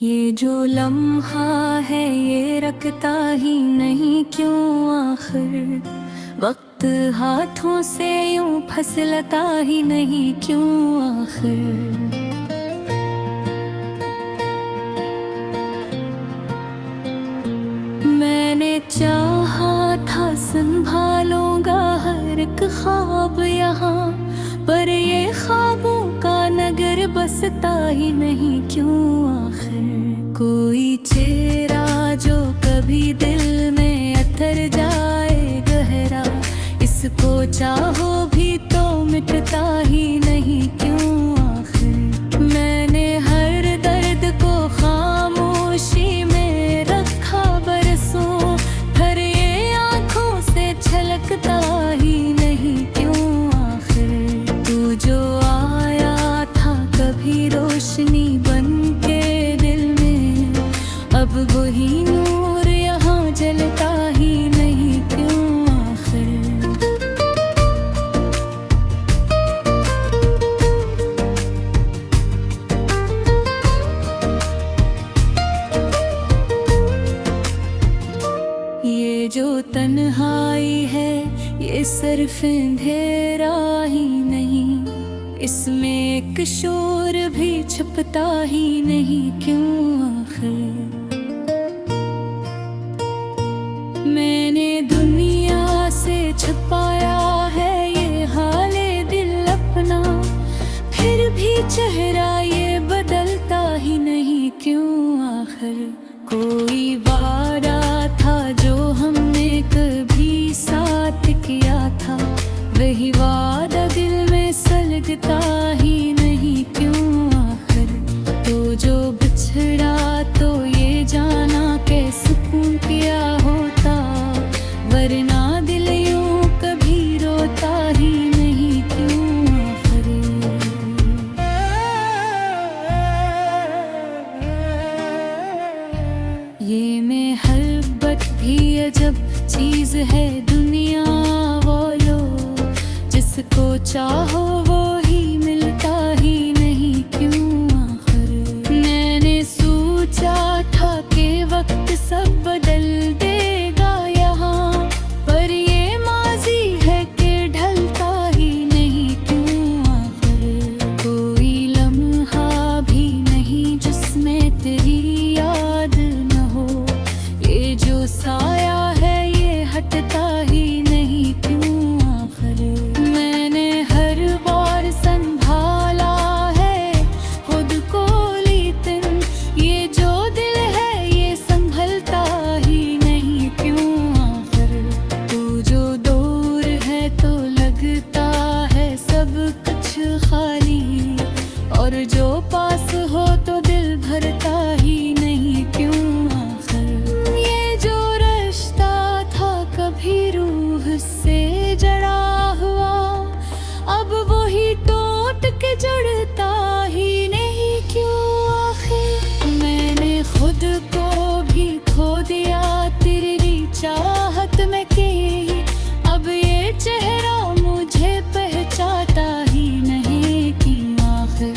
ये जो लम्हा है ये रखता ही नहीं क्यों आखिर, वक्त हाथों से यूं फसलता ही नहीं क्यों आखिर। मैंने चाहा था संभालूंगा हर एक ख्वाब यहाँ, पर ये ख्वाबों का नगर बसता ही नहीं क्यों आखिर। कोई चेहरा जो कभी दिल में अतर जाए गहरा, इसको चाहो भी तो मिटता ही नहीं क्यों आखिर। मैंने हर दर्द को खामोशी में रखा बरसों, पर ये आँखों से छलकता ही नहीं क्यों आखिर। तू जो आया था कभी रोशनी बन के दिल में, अब वही नूर यहाँ जलता ही नहीं क्यों आखिर। ये जो तन्हाई है ये सिर्फ अंधेरा ही नहीं, इसमें एक शोर भी छुपता ही नहीं क्यों आखिर। मैंने दुनिया से छुपाया है ये हाले दिल अपना, फिर भी चेहरा ये बदलता ही नहीं क्यों आखिर। कोई वादा था जो हमने कभी साथ किया था, वही वादा दिल में सलगता ही नहीं क्यों आखिर। तो जो बिछड़ा तो ये जाना के सुकून किया होता, वरना दिल यूं कभी रोता ही नहीं क्यों आखिर। ये मोहब्बत भी अजब चीज है दुनिया वालो, जिसको चाहो वो ही मिलता ही नहीं क्यों आखिर। मैंने सोचा था कि वक्त सब बदल देगा यहाँ, पर ये माजी है कि ढलता ही नहीं क्यों आखिर। कोई लम्हा भी नहीं जिसमें तेरी याद न हो, ये जो साया है ये हटता ही नहीं क्यों आखिर। मैंने हर बार संभाला है खुद को, लेकिन ये जो दिल है ये संभलता ही नहीं क्यों आखिर। तू जो दूर है तो लगता है सब कुछ खाली, और जो पास हो तो दिल भरता ही नहीं क्यों आखिर। ये जो रिश्ता था कभी रूह से जड़ा हुआ, अब वही टूट के जुड़ता ही नहीं क्यों आखिर। मैंने खुद को भी खो दिया तेरी चाहत में कि अब ये चेहरा मुझे पहचानता ही नहीं क्यों आखिर।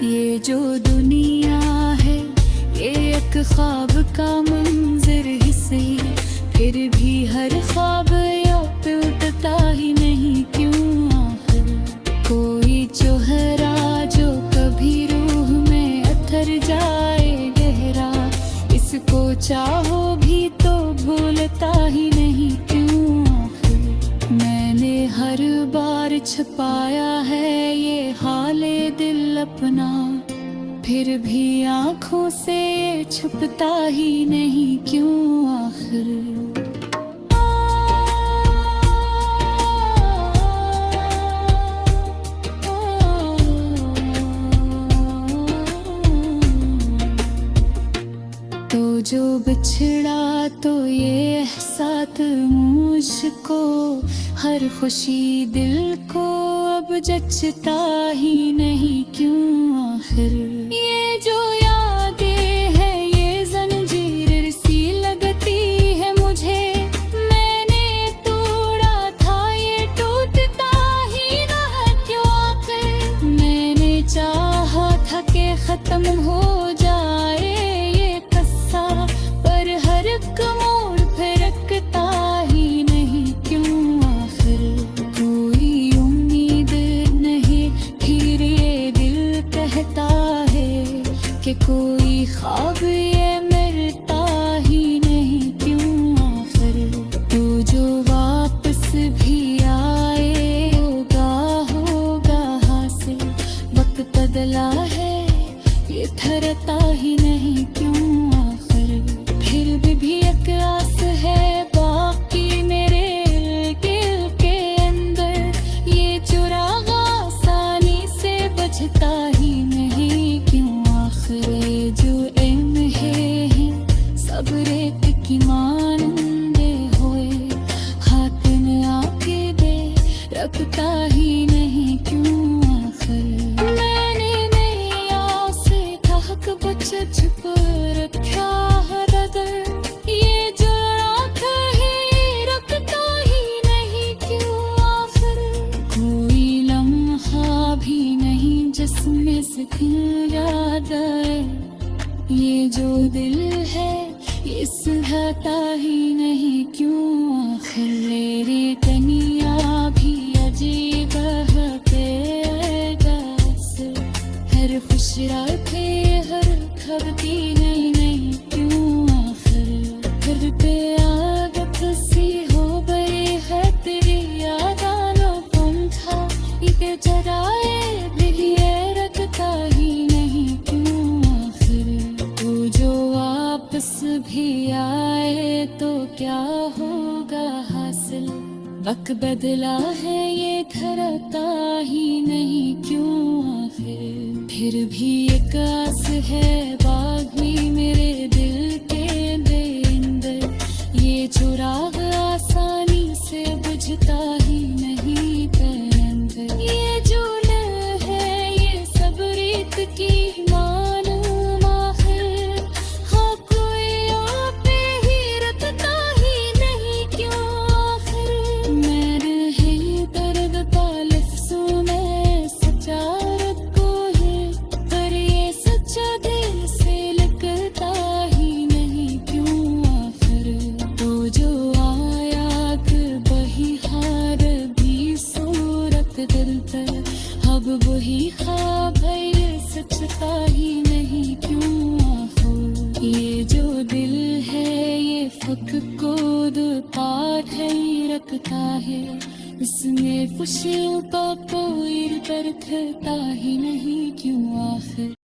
ये जो दुनिया है ये एक ख्वाब का मंजर ही सही, फिर भी हर ख्वाब या टूटता ही नहीं क्यों आखिर। कोई चेहरा जो कभी रूह में अतर जाए गहरा, इसको चाहो भी तो भूलता ही नहीं क्यों आखिर। मैंने हर बार छुपाया है ये हाले दिल अपना, फिर भी आँखों से ये छुपता ही नहीं क्यों आखिर। तो जो बिछड़ा तो ये एहसास मुझको, हर खुशी दिल को अब जचता ही नहीं क्यों आखिर। ये जो यादें है ये जंजीर सी लगती है मुझे, मैंने तोड़ा था ये टूटता ही ना क्यों आखिर। मैंने चाहा था कि कोई ख्वाब ये मिलता ही नहीं क्यों आखिर। तू जो वापस भी आए होगा हासिल। वक्त बदला है ये ठहरता ही नहीं क्यों आखिर। फिर भी एक आस है बाकी मेरे दिल के अंदर। ये चुराग आसानी से बचता ही नहीं क्यों आखिर। ये जो इल्म है सब रेत की मानंदे हुए। हाथ न आके दे रखता ही नहीं क्यों आखिर। मैंने नहीं आसे ठहक बच छुप रखा हर दर। ये जो राख है रखता ही नहीं क्यों आखिर। कोई लम्हा भी नहीं जिसमें से दिल याद आए। ये जो दिल है ये सुलझता ही नहीं क्यों आखिर। मेरी तनिया भी अजीब है जैसे। हर खुश राते हर खबती नहीं क्यों आखिर। फिर पे आदत सी हो गई है तेरी याद आना पंखा। ये जराए भी ये रखता ही नहीं क्यों आखिर। तू जो वापस भी आए तो क्या होगा हासिल। वक्त बदला है ये ठहरता ही नहीं क्यों आखिर। फिर भी एक आस है बागी मेरे दिल के अंदर। ये चुराग आसानी से बुझता ही नहीं अंदर। ये जो दिल है ये सब रीत की मालूम आखिर। हाँ कोई आप ही रखता ही नहीं क्यों आखिर। मेरे है दर्द तालिफ्सों में सच्चा रखो है। पर ये सच्चा दिल से लगता ही नहीं क्यों आखिर। तो जो आयात बही हार भी सूरत दिल पर। अब वही ख्वाब है ये सचता ही नहीं क्यों आखिर। ये जो दिल है ये फक को दो पार है रखता है। इसमें खुशियों का कोई दर्द था ही नहीं क्यों आखिर।